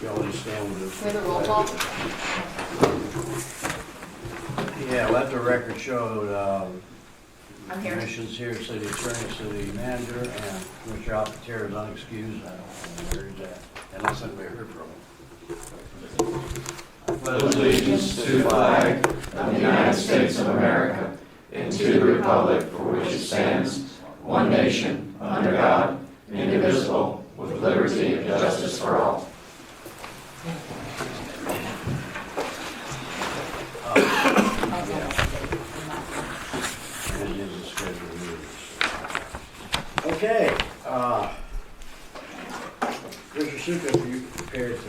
y'all just stand with With a roll call? Yeah, let the record show, I'm here. commissions here, city attorney, city manager, and Commissioner Alcantara is unexcused. I don't know where he's at, unless anybody heard from him. Pledge allegiance to the flag of the United States of America and to the republic for which it stands, one nation, under God, indivisible, with liberty and justice for all. And it is a scheduled meeting. Okay, Mr. Suka, are you prepared to?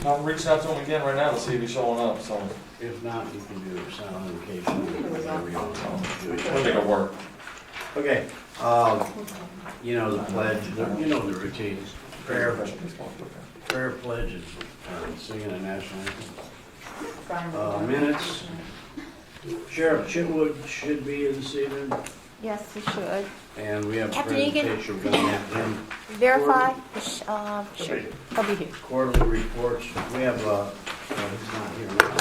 I'm reaching out to him again right now to see if he's showing up, so If not, you can do a sound indication. Whatever you want to do. we'll make it work. Okay, you know the pledge, you know the routines. Prayer pledges, singing the national anthem. Minutes. Sheriff Chitwood should be in this evening, Yes, we should. and we have a Captain Egan. presentation. We're going to have him. Verify, sure, he'll be here. Quarterly reports. We have, well, he's not here now,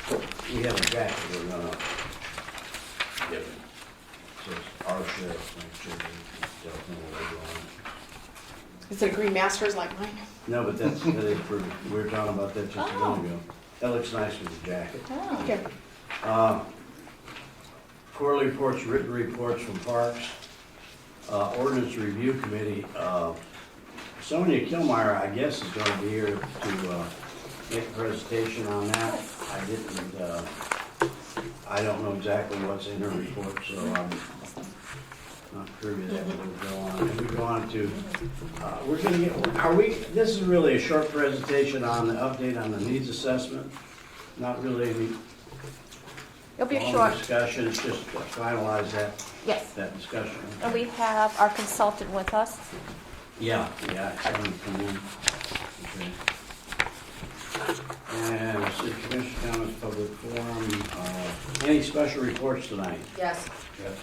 so we have a jacket we're gonna give him. It says our sheriff, next year, Deltona logo on it. Is it Green Masters like mine? No, but that is for, we were talking about that just a minute ago. That looks nice with the jacket. Oh, okay. Quarterly reports, written reports from parks. Ordinance Review Committee, Sonia Kilmeyer, I guess, is gonna be here to, make a presentation on that. I didn't, I don't know exactly what's in her report, so I'm not privy to that, but we'll go on. And we go on to, we're gonna get, this is really a short presentation on the update on the needs assessment. Not really any It'll be long short, discussion, it's just to finalize yes. that discussion. And we have our consultant with us. Yeah, I saw him come in. Okay. And city commission comments, public forum, any special reports tonight? Yes. Yes.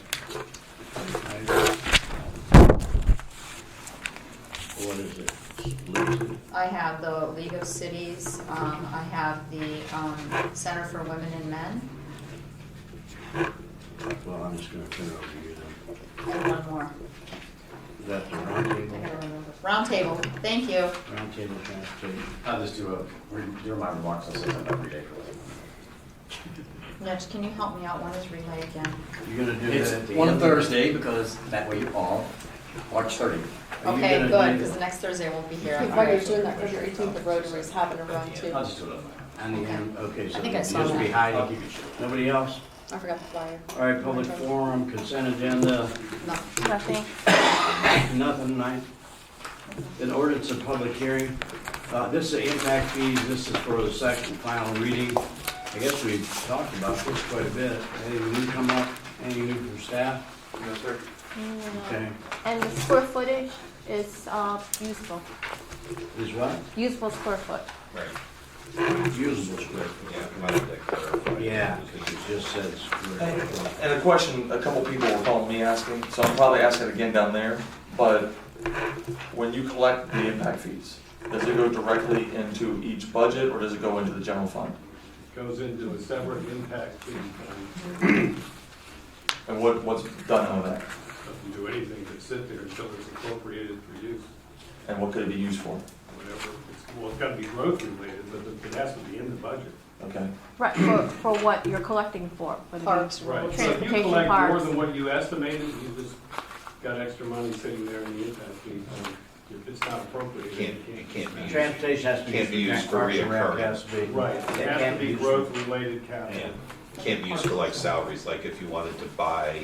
What is it? Listed? I have the League of Cities, I have the Center for Women and Men, Well, I'm just gonna turn it over to you then. and one more. Is that the round I table? gotta remember. Round table, thank you. Round table transportation. I'll just do my remarks, I'll say them every day for Mitch, can you help me out? When is relay again? You're gonna do It's that at the one end? Thursday, because that way you all, March 30th. Are you Okay, gonna good, do- because the next Thursday I won't be here. While you're doing that, because your 18th of Rotary's having a run too. I'll just do it on On the end, okay, so I think I just saw be that. I'll hiding. keep it short. Nobody else? I forgot the flyer. All right, public forum, consent agenda, No. Nothing. nothing tonight. An ordinance of public hearing. This is the impact fees, this is for the second final reading. I guess we've talked about this quite a bit. Anything new come up, anything new from staff? Yes, sir. Okay, And the square footage is useful, is what? useful square foot. Usable square foot. Yeah, because it just says square foot. And a question, a couple people were calling me asking, so I'm probably asking again down there, but when you collect the impact fees, does it go directly into each budget or does it go into the general fund? Goes into a separate impact fee fund. And what's done on that? Doesn't do anything but sit there until it's appropriated for use, And what could it be used for? whatever. Well, it's gotta be growth related, but it has to be in the budget. Okay. Right, for what you're collecting for. the Parks, Right. roads. So if you Transportation collect more parks. than what you estimated, you just got extra money sitting there in the impact fee fund. If it's not appropriated, It can't be used. Transportation has to be. Can't be used for Parks and Rec reoccurring. has to be. Right, it That has can't to be used growth related capital. And can't be used for like salaries, like if you wanted to buy,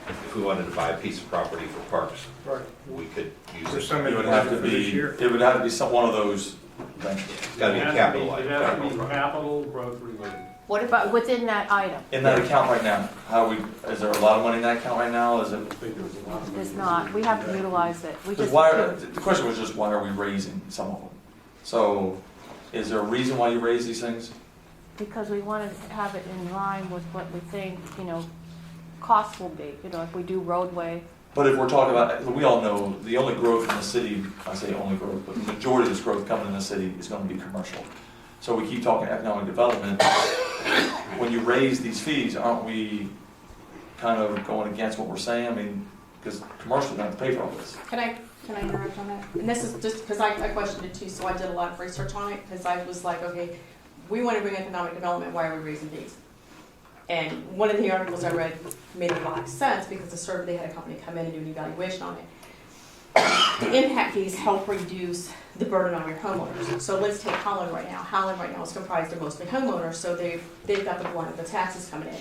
if we wanted to buy a piece of property for parks, Right. we could use it. It would have to be, it would have to be some one of those things. It's gotta be It has to capitalized. It has to be capital growth related. What if, But within that item, In that account right now, is there a lot of money in that account right now? Is it? I think there was a lot of. it's not, we haven't utilized it. We Because just, why, the question was just why are we raising some of them? So, is there a reason why you raise these things? because we want to have it in line with what we think, costs will be. If we do roadway, But if we're talking about, we all know, the only growth in the city, I say only growth, but the majority of this growth coming in the city is gonna be commercial. So we keep talking economic development. When you raise these fees, aren't we kind of going against what we're saying? I mean, because commercial's gonna have to pay for all this. Can I interrupt on that? And this is just because I questioned it too, so I did a lot of research on it, because I was like, okay, we want to bring economic development, why are we raising fees? And one of the articles I read made a lot of sense, because the survey, they had a company come in and do an evaluation on it. The impact fees help reduce the burden on your homeowners. So let's take Holland right now. Holland right now is comprised of mostly homeowners, so they've got the brunt of the taxes coming in.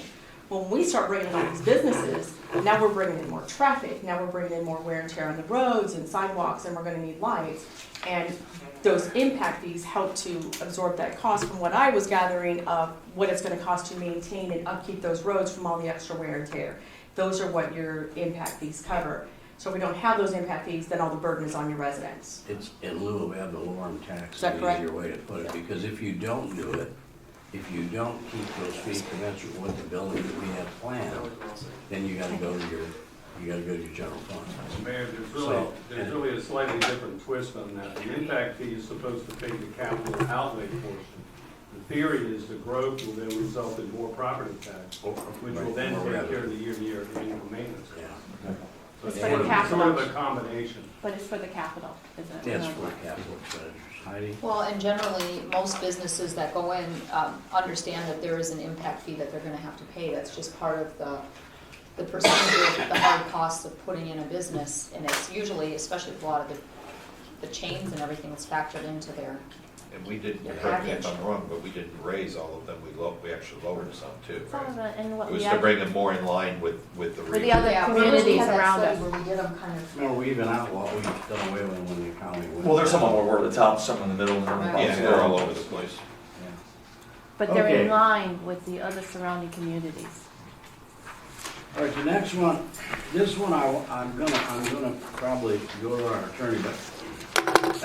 When we start bringing in all these businesses, now we're bringing in more traffic, now we're bringing in more wear and tear on the roads and sidewalks, and we're gonna need lights. And those impact fees help to absorb that cost, from what I was gathering of what it's gonna cost to maintain and upkeep those roads from all the extra wear and tear. Those are what your impact fees cover. So if we don't have those impact fees, then all the burden is on your residents. It's in lieu of ad valorem tax, Is that an correct? easier way to put it, because if you don't do it, if you don't keep those fees commensurate with the building that we have planned, then you gotta go to your general fund. Mayor, So- there's really a slightly different twist on that. The impact fee is supposed to pay the capital outlay portion. The theory is the growth will then result in more property tax, which will then take care of the year-to-year annual maintenance. Yeah, So It's it's for the sort capital. of a combination. But it's for the capital, isn't it? that's for capital expenditures. Heidi? Well, and generally, most businesses that go in understand that there is an impact fee that they're gonna have to pay. That's just part of the percentage of the hard costs of putting in a business. And it's usually, especially with a lot of the chains and everything, it's factored into their, And we didn't, Your correct me if package. I'm wrong, but we didn't raise all of them, we actually lowered some too, Some of right? it, and what It was we to have, bring them more in line with the with the region. other yeah, communities we had that around study us. where we did them kind of. No, we even out what we've done away with when the economy went. Well, there's some where we're at the top, some in the middle, and some in the Yeah, bottom. they're all over the place. Yeah. But they're Okay. in line with the other surrounding communities. All right, the next one, this one I'm gonna probably go to our attorney, but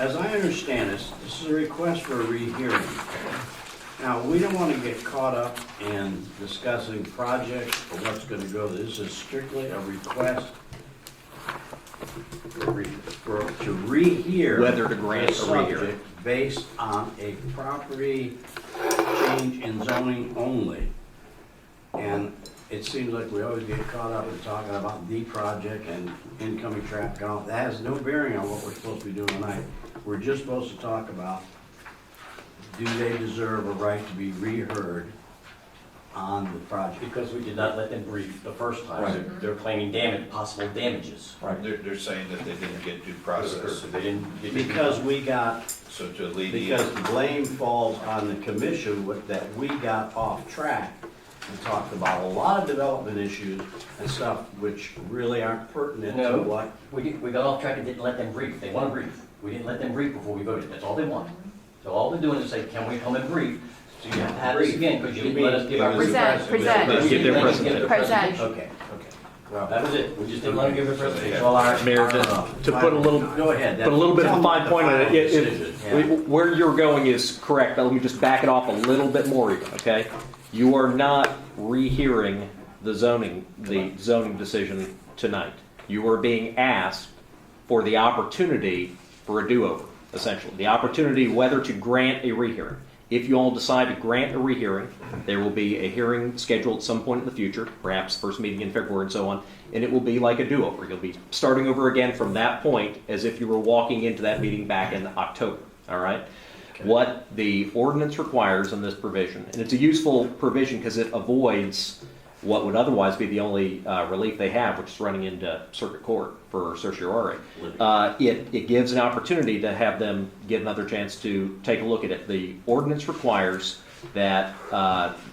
as I understand this is a request for a rehearing. Now, we don't want to get caught up in discussing projects or what's gonna go. This is strictly a request to rehear. Whether to grant the a rehearing. subject based on a property change in zoning only. And it seems like we always get caught up in talking about the project and incoming traffic and all. That has no bearing on what we're supposed to be doing tonight. We're just supposed to talk about, do they deserve a right to be reheard on the project? Because we did not let them brief the first time, they're claiming possible damages. Right. They're saying that they didn't get due process, They didn't get. Because we got, so to alleviate. because the blame falls on the commission that we got off track and talked about a lot of development issues and stuff which really aren't pertinent to No. what. We got off track and didn't let them brief. They want to brief. We didn't let them brief before we voted. That's all they want. So all they're doing is say, can we come and brief? So you have to have this again, because you didn't let us give our. Present. Let's give their presentation. Present. Okay. Well, that was it. We just didn't let them give their presentation. Well, our- Mayor, our, to put a little- Go ahead. Put a little bit of a fine point on it. Decision, yeah. Where you're going is correct, but let me just back it off a little bit more even, okay? You are not rehearing the zoning decision tonight. You are being asked for the opportunity for a do-over, essentially. The opportunity whether to grant a rehearing. If you all decide to grant a rehearing, there will be a hearing scheduled at some point in the future, perhaps first meeting in February and so on, and it will be like a do-over. You'll be starting over again from that point as if you were walking into that meeting back in October, all right? Okay. What the ordinance requires in this provision, and it's a useful provision because it avoids what would otherwise be the only relief they have, which is running into circuit court for certiorari. It gives an opportunity to have them get another chance to take a look at it. The ordinance requires that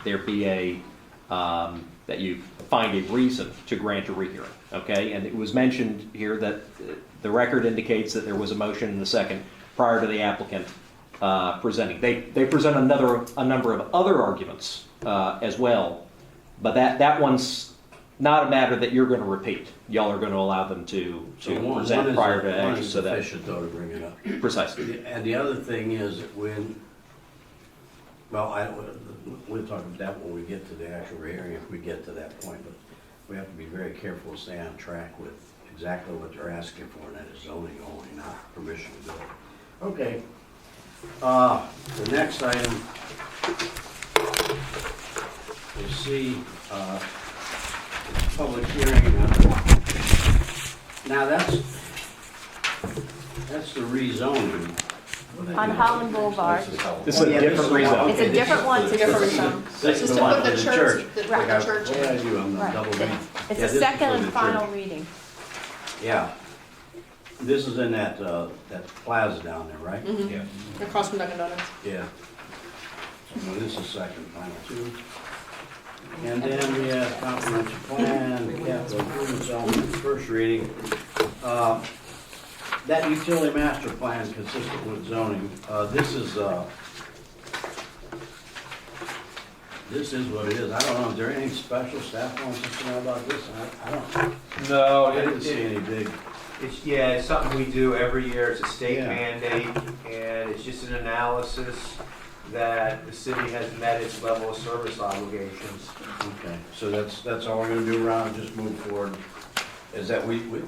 there be that you find a reason to grant a rehearing, okay? And it was mentioned here that the record indicates that there was a motion and a second prior to the applicant presenting. They present a number of other arguments as well, but that one's not a matter that you're going to repeat. Y'all are going to allow them to present prior to One action, is so that sufficient though to bring it up. precisely. And the other thing is that when, well, we'll talk about that when we get to the actual hearing, if we get to that point, but we have to be very careful to stay on track with exactly what they're asking for, and that is zoning only, not permission to build. Okay. The next item is C, it's public hearing. Now, that's the rezoning. On Holland Boulevard. This is a different rezone. It's a different one, it's a different zone. This is Just the to one put for the the church, church. the Like I- church What did I do? I'm Right. double reading. It's Yeah, the this is second for and the final church. reading. Yeah. This is in that plaza down there, right? Yeah. Across from Dunkin' Donuts. Yeah. So this is second, final two. And then we have comprehensive plan, capital improvement zone, first reading. That utility master plan consistent with zoning, this is what it is. I don't know, is there any special staff wants us to know about this? I don't, No, I didn't see any big, it's, yeah, it's something we do every year, it's a state Yeah. mandate, and it's just an analysis that the city has met its level of service obligations. okay. So that's all we're gonna do around and just move forward? Is that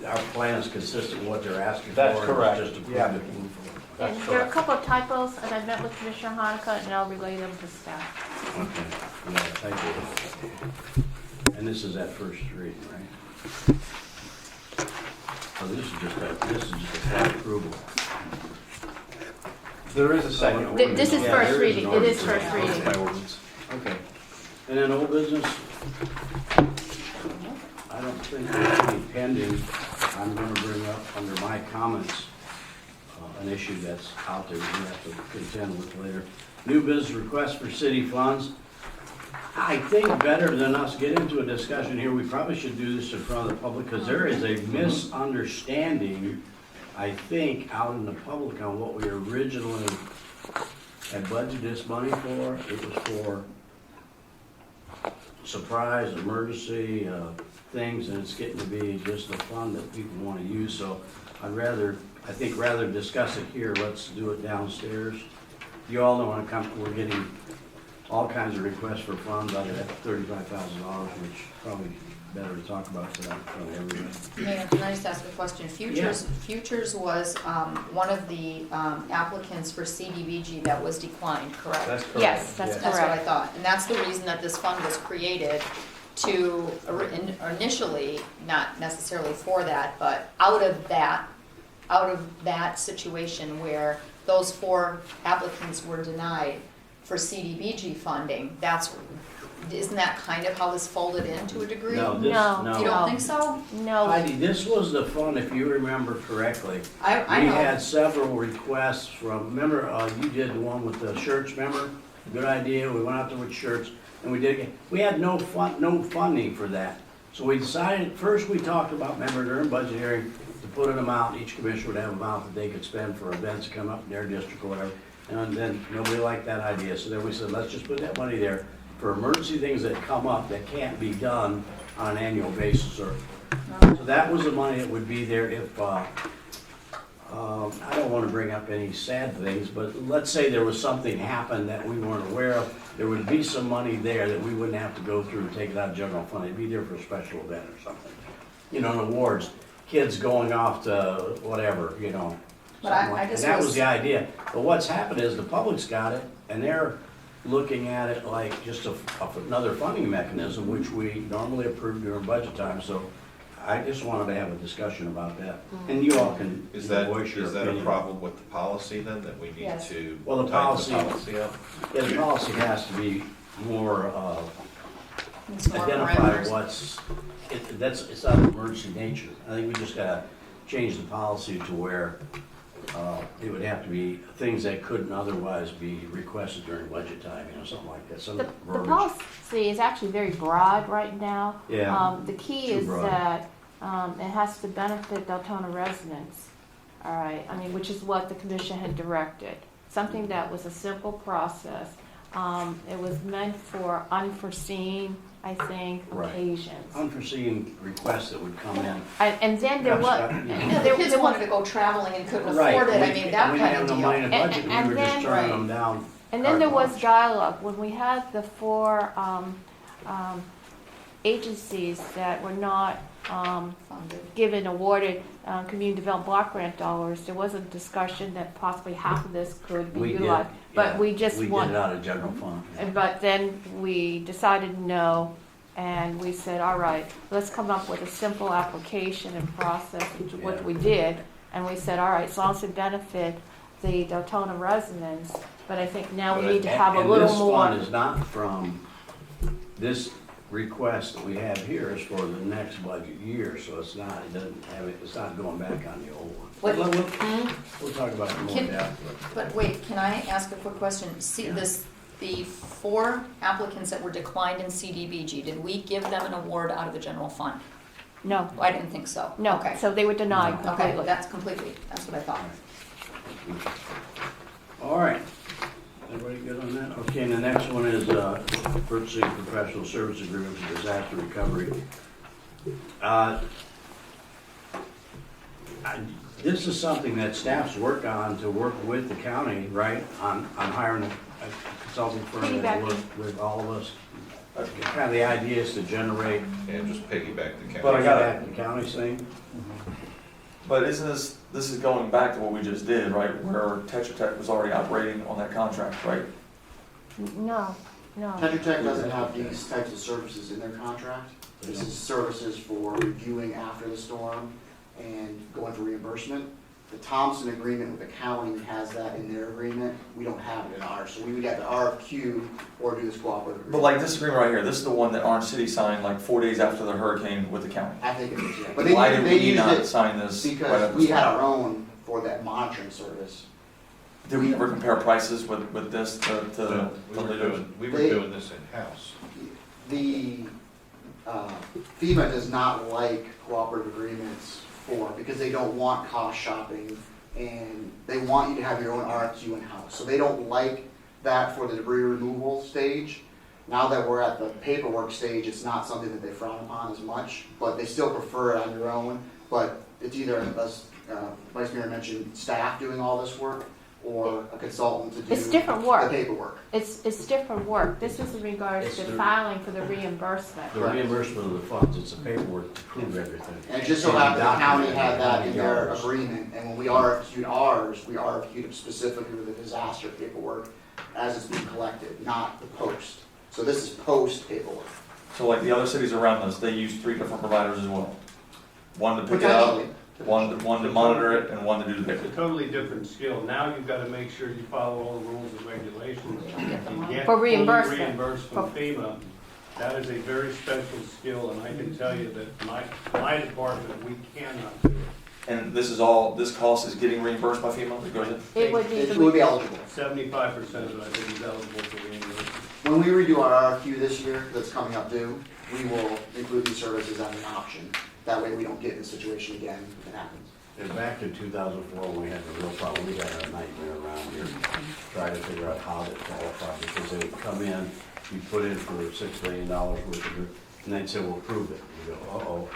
our plan is consistent with what they're asking for? That's and correct. Just approve Yeah. it and move forward? And there are a couple of typos, and I met with Commissioner Hanukkah, and I'll relay them to staff. Okay, yeah, thank you. And this is that first reading, right? Oh, this is just a flat approval. There is a second. This is Yeah, first there reading, an it is ordinance. first reading. By ordinance. Okay. And then old business? I don't think there's any pending. I'm gonna bring up under my comments, an issue that's out there we have to contend with later. New business request for city funds. I think better than us get into a discussion here, we probably should do this in front of the public, because there is a misunderstanding, I think, out in the public on what we originally had budgeted this money for. It was for surprise, emergency, things, and it's getting to be just a fund that people want to use, so I think rather discuss it here, let's do it downstairs. You all know we're getting all kinds of requests for funds out of that $35,000, which probably better to talk about that in front of everybody. Mayor, can I just ask a question? Futures was one of the applicants for CDBG that was declined, correct? That's correct. Yes, that's That's what I correct. thought, and that's the reason that this fund was created to, initially, not necessarily for that, but out of that situation where those 4 applicants were denied for CDBG funding, isn't that kind of how this folded in to a degree? No. You No. don't think so? No, Heidi, this was the fund, if you remember correctly. I We know. had several requests from, remember, you did the one with the shirts, remember? Good idea, we went out there with shirts, and we had no funding for that. So we decided, first we talked about, remember, during budget hearing, to put an amount, each commissioner would have an amount that they could spend for events that come up in their district or whatever. And then nobody liked that idea, so then we said, let's just put that money there for emergency things that come up that can't be done on an annual basis, so that was the money that would be there if, I don't want to bring up any sad things, but let's say there was something happened that we weren't aware of, there would be some money there that we wouldn't have to go through and take it out of general fund, it'd be there for a special event or something. You know, an awards, kids going off to whatever, you know. But I something like- just And that was was- the idea, but what's happened is the public's got it, and they're looking at it like just another funding mechanism, which we normally approve during budget time, so I just wanted to have a discussion about that. And you all can Is that voice your a opinion. problem with the policy then, that we need Yes. to Well, the tighten policy- up? Yeah, the policy has to be more, It's more identify parameters. it's not an emergency nature. I think we just gotta change the policy to where, it would have to be things that couldn't otherwise be requested during budget time, you know, something like that, some the verbiage. policy is actually very broad right now. Yeah, The key too is broad. that it has to benefit Deltona residents, all right? I mean, which is what the commission had directed. Something that was a simple process. It was meant for unforeseen, I think, Right. occasions. unforeseen requests that would come in. And then there was, That's right, yeah. Yeah, the kids wanted to go traveling and couldn't Right, afford it, I we- mean, that we kind didn't of have no money deal. in the budget, we And were just then- turning them down. and then there was Carte dialogue. When we had the 4 agencies that were not Funded. given awarded community development block grant dollars, there was a discussion that possibly half of this could be We did, utilized. But yeah, we just we want, did it out of general fund. but then we decided no, and we said, all right, let's come up with a simple application and process, which we did. And we said, all right, as long as it benefit the Deltona residents, but I think now we need to have a little more. And this fund is not from, this request that we have here is for the next budget year, so it's not, it doesn't have, it's not going back on the old one. What- We'll talk about it more Can- depth. But wait, can I ask a quick question? See, Yeah. the 4 applicants that were declined in CDBG, did we give them an award out of the general fund? No, I didn't think so. no, Okay. so they were denied No. Okay, completely. that's what I thought. All right. Everybody good on that? Okay, and the next one is purchasing professional service agreement for disaster recovery. This is something that staffs work on to work with the county, right? On hiring a consulting firm that will work with all of us. Kind of the idea is to generate. And just piggyback the county. But I got The county's thing. But isn't this is going back to what we just did, right? Where Tetra Tech was already operating on that contract, right? No, no. Tetra Tech doesn't have these types of services in their contract. This is services for reviewing after the storm and going for reimbursement. The Thompson agreement with the county has that in their agreement. We don't have it in ours, so we would have to RFQ or do this cooperative But agreement. like this agreement right here, this is the one that Orange City signed like 4 days after the hurricane with the county. I think it is, yeah. But Why they did we used not it sign this right at because the we had start? our own for that monitoring service. Did we ever compare prices with this to So the leaders? we were They- doing this in-house. The FEMA does not like cooperative agreements because they don't want cost shopping and they want you to have your own RFQ in-house. So they don't like that for the debris removal stage. Now that we're at the paperwork stage, it's not something that they frown upon as much, but they still prefer it on your own. But it's either, as Vice Mayor mentioned, staff doing all this work or a consultant to do It's different the work. paperwork. It's different work. This is in regards It's to the- filing for the reimbursement. The reimbursement of the funds, it's the paperwork to prove everything. And it just so happens the county had that in their Document. agreement, and when we RFQ'd ours, we RFQ'd it specifically with the disaster paperwork as it's being collected, not the post. So this is post paperwork. So like the other cities around us, they use 3 different providers as well. One to pick it up, Potentially. one to monitor it, and one to do the It's a paper. totally different skill. Now you've got to make sure you follow all the rules and regulations. You get For fully reimbursement. reimbursed from FEMA. That is a very special skill, and I can tell you that my department, we cannot do it. And this cost is getting reimbursed by FEMA, it goes in? It would be It would be eligible. 75% of it, I think, is eligible for reimbursement. When we redo our RFQ this year, that's coming up due, we will include these services as an option. That way we don't get in the situation again if it happens. And back in 2004, when we had the real problem, we had a nightmare around here, trying to figure out how to qualify, because they would come in, you put in for $6 million worth of it, and they'd say, well, prove it. You go, uh-oh.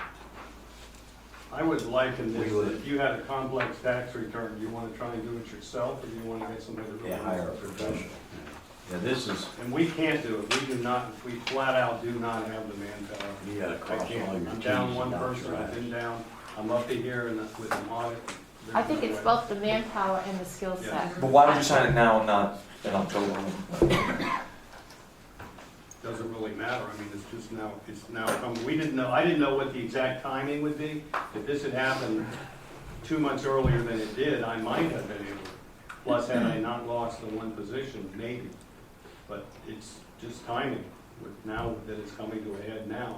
I would liken this, We would- if you had a complex tax return, do you want to try and do it yourself, or do you want to get somebody to do it? Yeah, hire a professional. Yeah, this is, And we can't do it. We do not, we flat out do not have the manpower. you gotta I cross all can't. your I'm Ts down and one dot your person, I've Is. been down, I'm up to here and with an audit. I think There's it's no way. both the manpower and the skill set. But why would you sign it now and not in October? Doesn't really matter, I mean, it's now come, we didn't know, I didn't know what the exact timing would be. If this had happened 2 months earlier than it did, I might have been able to. Plus, had I not lost the one position, maybe. But it's just timing, now that it's coming to a head now.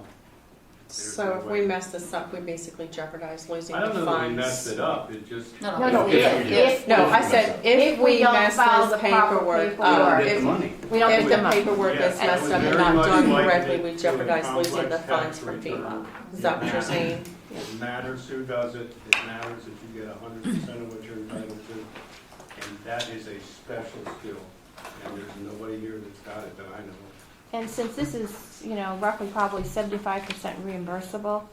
there's So no if way. we mess this up, we basically jeopardize losing I the don't funds. know that we messed it up, it just. No, No, no, if. No, I said, if we don't mess file this the proper paperwork We don't up, get the if money. We don't if get the the money. paperwork Yes, is I messed would up and very not much done like correctly, it we to a jeopardize losing the complex funds tax from return. FEMA. Is that what you're saying? It matters who does it, it matters if you get 100% of what you're entitled to, and that is a special skill, and there's nobody here that's got it that I know of. And since this is, roughly probably 75% reimbursable,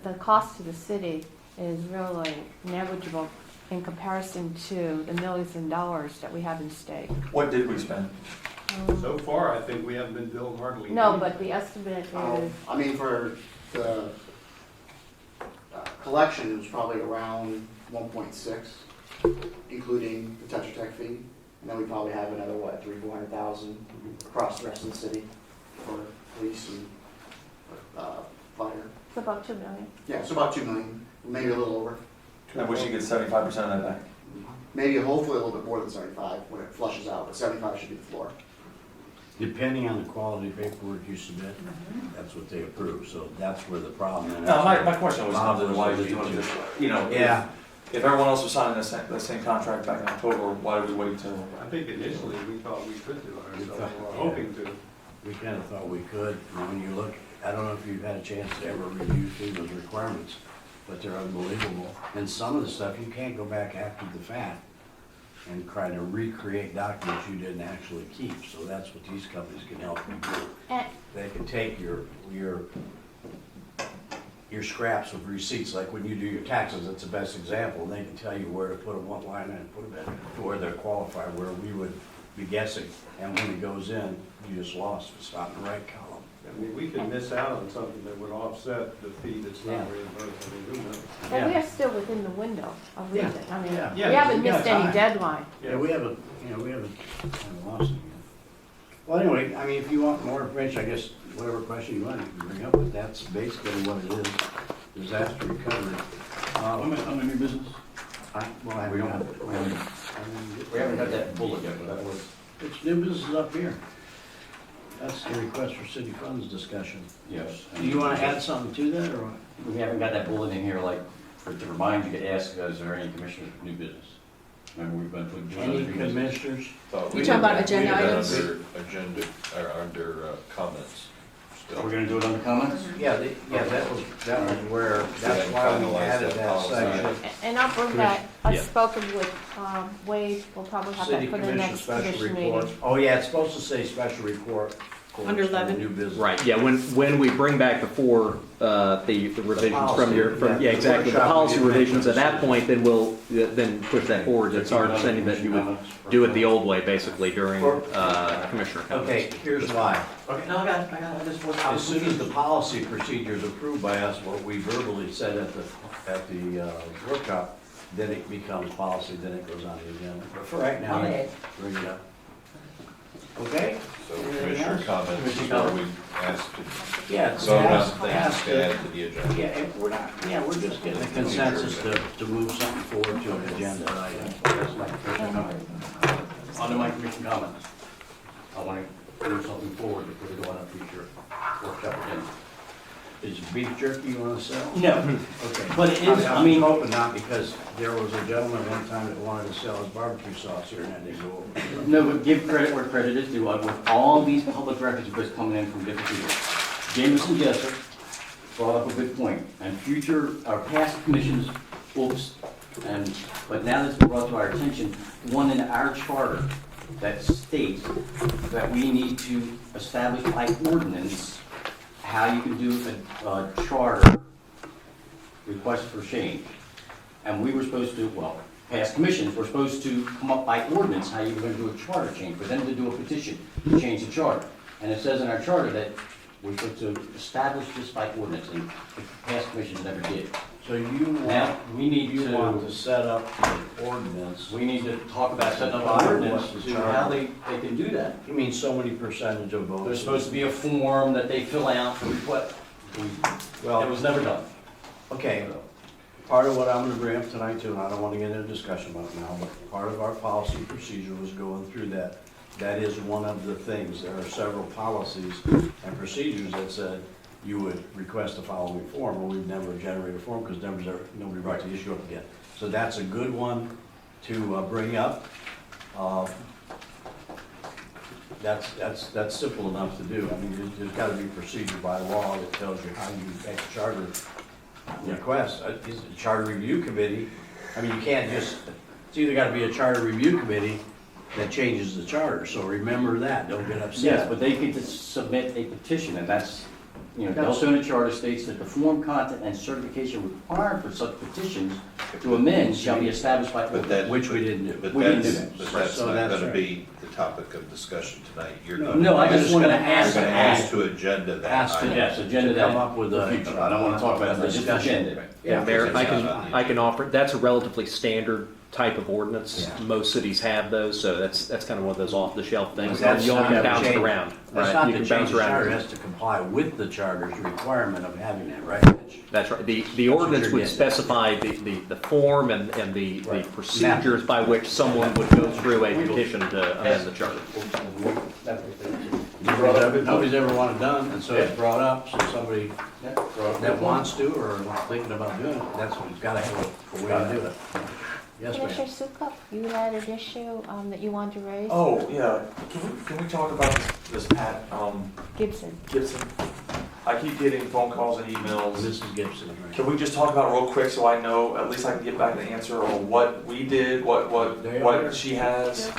the cost to the city is really negligible in comparison to the millions of dollars that we have in state. What did we spend? So far, I think we haven't been billed hardly. No, anything. but the estimate Oh, is, I mean, for the collection, it was probably around 1.6, including the Tetra Tech fee. And then we probably have another, what, 300,000-400,000 across the rest of the city for police and fire. it's about 2 million. Yeah, so about 2 million, maybe a little over. I wish you get 75% of that back. Maybe hopefully a little bit more than 75 when it flushes out, but 75 should be the floor. Depending on the quality paperwork you submit, that's what they approve, so that's where the problem is. No, my question was not that why are we doing this, you know, Yeah, if everyone else was signing the same contract back in October, why did we wait till? I think initially we thought we could do it We ourselves, thought- or hoping to. we kind of thought we could, and when you look, I don't know if you've had a chance to ever review FEMA's requirements, but they're unbelievable. And some of the stuff, you can't go back after the fact and try to recreate documents you didn't actually keep, so that's what these companies can help you do. And, They can take your scraps of receipts, like when you do your taxes, that's the best example, and they can tell you where to put them, what line item to put them in, to where they're qualified, where we would be guessing. And when it goes in, you just lost, it's not in the right column. I mean, we could miss out on something that would offset the fee that's not Yeah. reimbursed. I mean, who knows? and we are still within the window of Yeah. reason. I mean, Yeah. we Yeah, haven't you got missed any time. deadline. Yeah, we haven't lost it yet. Well, anyway, I mean, if you want more information, I guess, whatever question you want, you can bring up, but that's basically what it is, disaster recovery. On the new business? Well, I We don't haven't, have- We haven't got that bullet yet, but that was. it's new business up here. That's the request for city funds discussion. Yes. Do you want to add something to that, or what? We haven't got that bullet in here, like, to remind you to ask, is there any commissioners for new business? Remember, we've been putting. Any commissioners? You talking about agenda items? Agenda, or under comments still. We're gonna do it under comments? Yeah, that was where, that's why we added that section. And I'll bring that, I've spoken with Wade, we'll probably have City that for the commission next special commission reports. meeting. Oh, yeah, it's supposed to say special report. Under for 11? New business. Right, yeah, when we bring back before the revisions from your, policy, yeah, exactly, the workshop, policy we can make revisions, the at that decision. point, then we'll, then push that forward, it's our understanding that you would do it the old way, basically, during commissioner comments. Okay, here's why. Okay, no, I got it, I just was. As soon as the policy procedure is approved by us, what we verbally said at the workshop, then it becomes policy, then it goes on the agenda. But for right now, bring it up. Okay? So Anything commissioner else? comments is Commissioner where we asked to Yeah, it's vote on asked things to to- add to the agenda. Yeah, and we're not, yeah, we're just getting a consensus to move something forward to an agenda item. That's my commission comment. Under my commission comments, I want to move something forward before we go on a future workshop agenda. Is it beef jerky you want to sell? No, Okay. but it is, I mean. I'm hoping not, because there was a gentleman one time that wanted to sell his barbecue sauce here, and that didn't go over. No, but give credit where credit is due. With all these public records requests coming in from different people. Jameson Jesser brought up a good point, and future, our past commissions, oops, but now that's been brought to our attention, one in our charter that states that we need to establish by ordinance how you can do a charter request for change. And we were supposed to, well, past commissions were supposed to come up by ordinance how you were going to do a charter change, for them to do a petition to change the charter. And it says in our charter that we're supposed to establish this by ordinance, and the past commissions never did. So you Now, want, we need you want to to, set up an ordinance, we need to talk about setting up an ordinance to how they can do that. you mean so many percentage of votes? There's supposed to be a form that they fill out for what, it Well, was never done. okay, part of what I'm gonna bring up tonight too, and I don't wanna get into a discussion about it now, but part of our policy procedure was going through that. That is one of the things, there are several policies and procedures that said you would request the following form, well, we've never generated a form because nobody brought the issue up again. So that's a good one to bring up. That's simple enough to do. I mean, there's gotta be procedure by law that tells you how you make a charter request. It's a charter review committee, I mean, you can't just, it's either gotta be a charter review committee that changes the charter, so remember that, don't get upset. Yes, but they get to submit a petition, and that's Deltona Charter states that the form, content, and certification required for such petitions to amend shall be established by But ordinance. that, Which we didn't do. but We didn't do that's, that. but that's So not that's gonna right. be the topic of discussion tonight. You're No, gonna. No, I just just wanted to gonna ask. You're gonna ask to agenda that. Ask to- item. Yes, agenda To come that up with the a- future. I don't want to talk about it, but just discussion. agenda. Yeah, Mayor, if that's I fine. I can offer, that's a relatively standard type of ordinance. Yeah. Most cities have those, so that's kind of one of those off-the-shelf things. That's You only not can to bounce it change- around. That's right? not You to can change bounce the around. charter, it has to comply with the charter's requirement of having that, right? Mitch? That's right. The what ordinance you're would getting. specify the form and the Right. procedures by which someone would go through a petition to amend the charter. Nobody's ever wanted it done, and so it's brought up, so somebody that wants to or thinking about doing it, that's what, gotta have a way to do it. Yes, Commissioner ma'am. Sukup, you had an issue that you wanted to raise? Oh, yeah, can we talk about this Pat, Gibson. Gibson? I keep getting phone calls and emails. Mrs. Gibson, right? Can we just talk about it real quick so I know, at least I can get back an answer on what we did, what she has?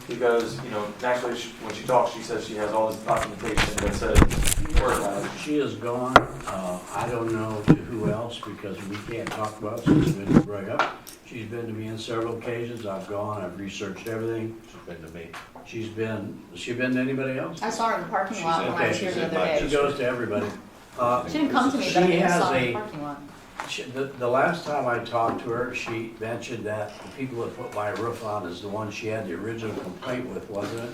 Because, naturally, when she talks, she says she has all this documentation that says, word about it. She is gone, I don't know to who else, because we can't talk about it, since it's been to bring up. She's been to me on several occasions, I've gone, I've researched everything. She's been to me. Has she been to anybody else? I saw her in the parking lot when I was Okay, here she's the in other my She day. goes to everybody. She didn't come to me, but I She think I has saw her in a- the parking lot. The last time I talked to her, she mentioned that the people that put my roof on is the one she had the original complaint with, wasn't it?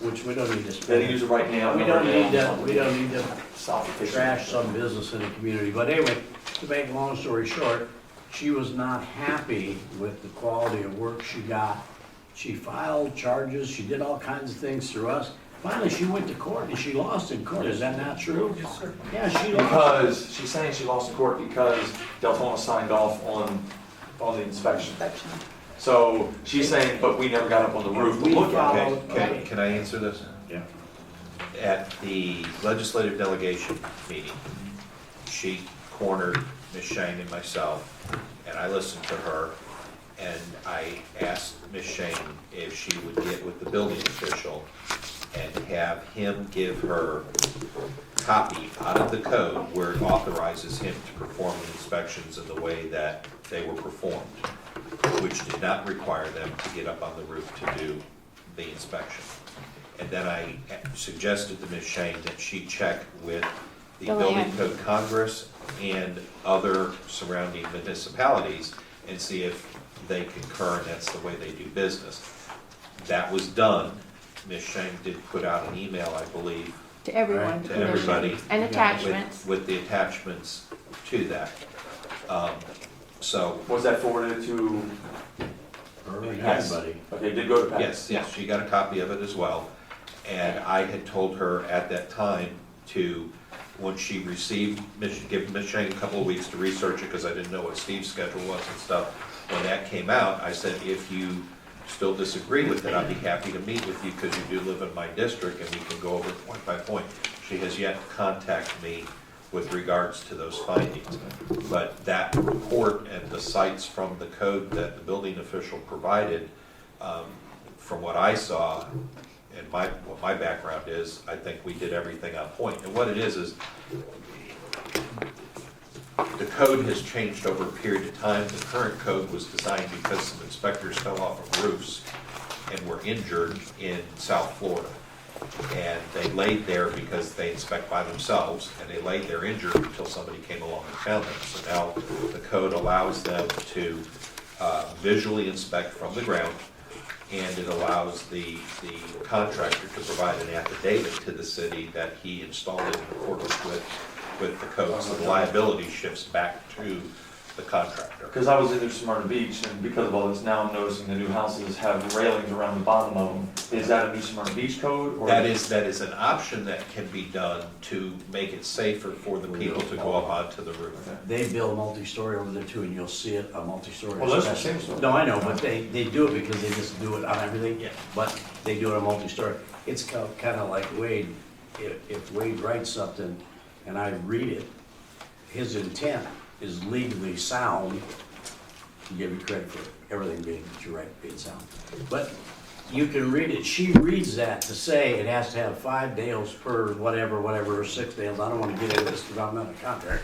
Which we don't need to They spend. use it right now. We don't need to South of trash some business in the community. But anyway, to make a long story short, she was not happy with the quality of work she got. She filed charges, she did all kinds of things through us. Finally, she went to court and she lost in court. Is that not true? Yes, sir. Yeah, she lost. Because, she's saying she lost in court because Deltona signed off on the inspection. So, she's saying, but we never got up on the roof to We look at followed- it. Can I answer this? Yeah. At the legislative delegation meeting, she cornered Ms. Shane and myself, and I listened to her, and I asked Ms. Shane if she would get with the building official and have him give her copy out of the code where it authorizes him to perform the inspections in the way that they were performed, which did not require them to get up on the roof to do the inspection. And then I suggested to Ms. Shane that she check with the The Building land. Code Congress and other surrounding municipalities and see if they concur and that's the way they do business. That was done. Ms. Shane did put out an email, I believe, To everyone, Right, the to commission. everybody. And Yeah, attachments. with the attachments to that. So, Was that forwarded to, Her and Yes. everybody. okay, did go to Pat? yes, she got a copy of it as well. And I had told her at that time to, when she received, give Ms. Shane a couple of weeks to research it, because I didn't know what Steve's schedule was and stuff. When that came out, I said, if you still disagree with it, I'd be happy to meet with you, because you do live in my district, and we can go over point by point. She has yet to contact me with regards to those findings. But that report and the cites from the code that the building official provided, from what I saw, and what my background is, I think we did everything on point. And what it is the code has changed over a period of time. The current code was designed because some inspectors fell off of roofs and were injured in South Florida. And they laid there because they inspect by themselves, and they laid there injured until somebody came along and found them. So now the code allows them to visually inspect from the ground, and it allows the contractor to provide an affidavit to the city that he installed it in accordance with the code. So the liability shifts back to the contractor. Because I was in New Smyrna Beach, and because of all this, now I'm noticing the new houses have railings around the bottom of them. Is that a New Smyrna Beach code? Or That is an option that can be done to make it safer for the people to go up onto the roof. They build multi-story over there too, and you'll see it, a multi-story. Well, that's the especially- same story. No, I know, but they do it because they just do it on everything. Yeah. But they do it on multi-story. It's kind of like Wade, if Wade writes something and I read it, his intent is legally sound, to give you credit for everything being, that you write being sound. But you can read it, she reads that to say it has to have 5 nails per whatever, or 6 nails, I don't wanna get into this because I'm not a contractor.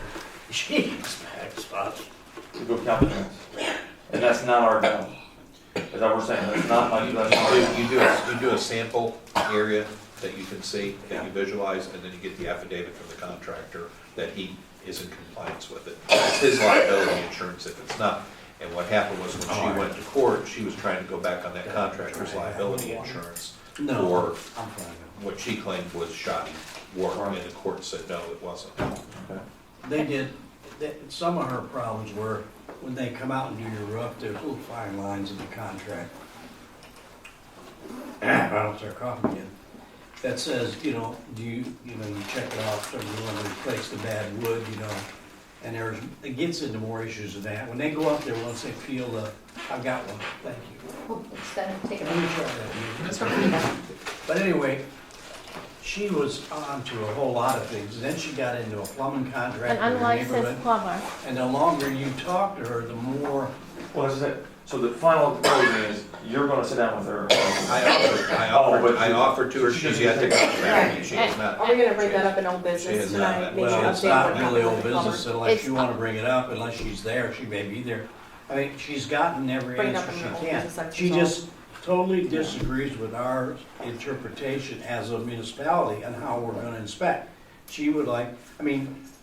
She expects us. To go count the nails. And that's not our job. Is that what we're saying? That's not my, that's not our job. You do a sample area that you can see, that you visualize, and then you get the affidavit from the contractor that he is in compliance with it. It's his liability insurance if it's not. And what happened was when she went to court, she was trying to go back on that contractor's liability insurance No, for I'm fine. what she claimed was shoddy work, and the court said, no, it wasn't. Okay. They did, some of her problems were, when they come out and do your roof, there's little fine lines in the contract. I don't start coughing again. That says, you check it off, so you want to replace the bad wood, and it gets into more issues than that. When they go up there, once they feel I've got one, thank you. Oh, extend it, take it Let me out. try that. But anyway, she was on to a whole lot of things. Then she got into a plumbing contract An in her unlicensed neighborhood. plumber. And the longer you talk to her, the more, Well, that's it. So the final closing is, you're gonna sit down with her. I offered to her, she's yet to come back, she has not. Are we gonna bring that up in old She business has tonight? not. Maybe well, it's update not what really happened old with the plumber? business unless It's- you want to bring it up, unless she's there, she may be there. I mean, she's gotten every Bring it up answer in she the old can. business section, She so- just totally disagrees with our interpretation as a municipality and how we're gonna inspect. She would like,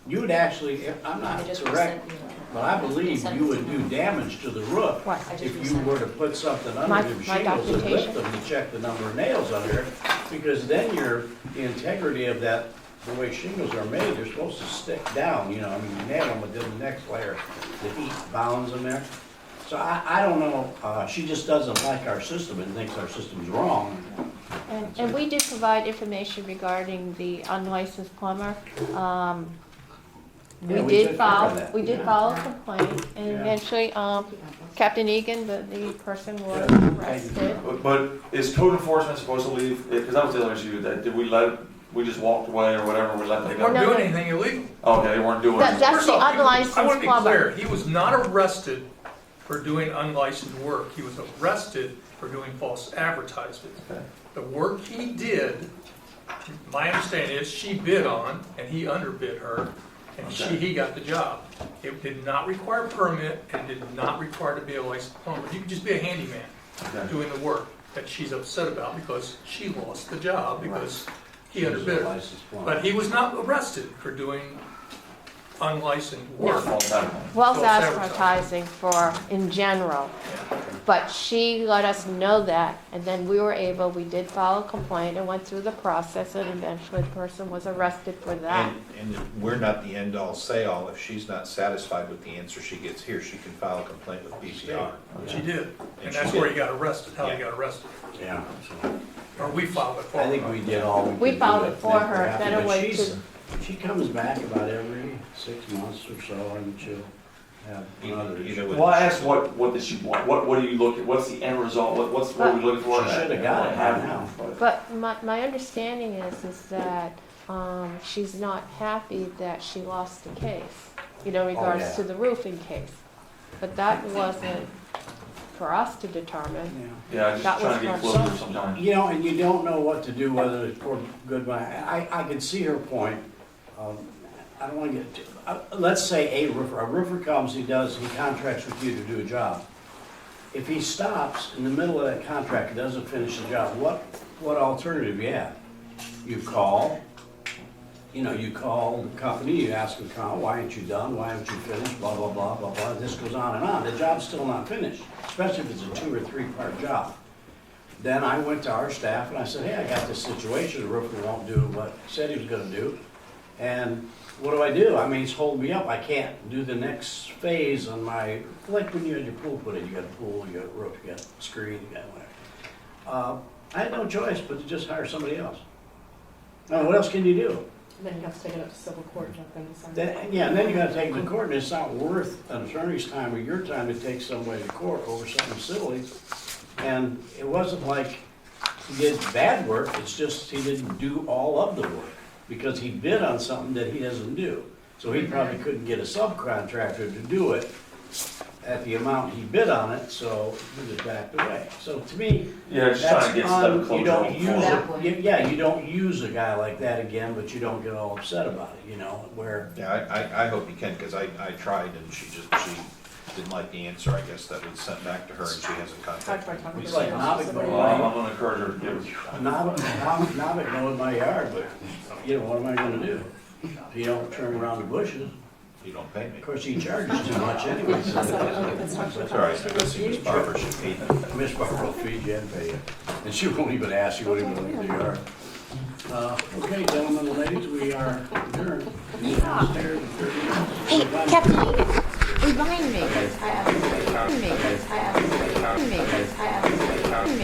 you would actually, I'm I not just correct, resent you. but I believe you would do damage to the roof What? I just if you resent were to put something My- under the my shingles and lift documentation. them to check the number of nails under it, because then the integrity of that, the way shingles are made, they're supposed to stick down, you nail them, but then the next layer, the heat bounds them there. So I don't know, she just doesn't like our system and thinks our system's wrong. And we did provide information regarding the unlicensed plumber. Yeah, we took care of that. We did Yeah. file a complaint, and Yeah. eventually, Captain Egan, the person was Yeah. arrested. But is code enforcement supposed to leave, because that was the other issue, that did we just walked away or whatever, we let that They go? weren't No, doing no. anything illegal. Okay, they weren't doing it. That's First the off, I unlicensed want to be clear, plumber. he was not arrested for doing unlicensed work. He was arrested for doing false advertisement. Okay. The work he did, my understanding is she bid on, and he underbid her, and he got the job. It did not require a permit, and did not require to be a licensed plumber. You could just be a handyman Okay. doing the work that she's upset about because she lost the job because he underbid her. But he was not arrested for doing unlicensed work. False advertising. False False advertising for, in general. But she let us know that, and then we did file a complaint and went through the process, and eventually the person was arrested for that. And we're not the end-all, say-all. If she's not satisfied with the answer she gets here, she can file a complaint with BCR. She did, and she that's did. where he got arrested, how he Yeah. got arrested. Yeah. Or we filed it for I him. think we did all we could We do filed to it for make her, happy, then it but went she's- to- She comes back about every 6 months or so, and she'll have another issue. Well, I asked what did she want, what do you look at, what's the end result, what are we looking for? She shoulda got it by now. But my understanding is that she's not happy that she lost the case, in regards yeah. to the roofing case. But that wasn't for us to determine. Yeah, I'm That just trying was to get her closer son. sometimes. And you don't know what to do, whether it's for good, I can see her point. I don't want to get, let's say a roofer comes, he contracts with you to do a job. If he stops in the middle of that contract and doesn't finish the job, what alternative you have? You call, you call the company, you ask them, why aren't you done, why haven't you finished, blah, blah, blah, blah, blah, this goes on and on. The job's still not finished, especially if it's a 2 or 3 part job. Then I went to our staff and I said, hey, I got this situation, the roofer won't do what he said he was gonna do. And what do? He's holding me up. I can't do the next phase on like when you had your pool put in, you got a pool, you got a roof, you got a screen, you got whatever. I had no choice but to just hire somebody else. Now, what else can you do? Then you have to take it up to civil court and let them decide. And then you gotta take it to court, and it's not worth an attorney's time or your time to take somebody to court over something silly. And it wasn't like he did bad work, it's just he didn't do all of the work, because he bid on something that he doesn't do. So he probably couldn't get a subcontractor to do it, at the amount he bid on it, so he just backed away. So to me, Yeah, just that's trying to get stuff you closure. don't on use the phone. it, yeah, you don't use a guy like that again, but you don't get all upset about it, you know, where, Yeah, I hope you can, because I tried and she didn't like the answer, I guess, that was sent back to her and she hasn't contacted me. it's like Novick Well, mowing I'm gonna encourage her to get with you. Novick mowing my yard, but, you know, what am I gonna do? If you don't turn around the bushes, You don't pay me. of course, he charges too much anyway, so. That's all right, I guess Miss Barber should feed me. Miss Barbara will feed you and pay you, and she won't even ask you what you want to do. Okay, gentlemen and ladies, we are adjourned. Downstairs in 30 minutes. Hey, Captain,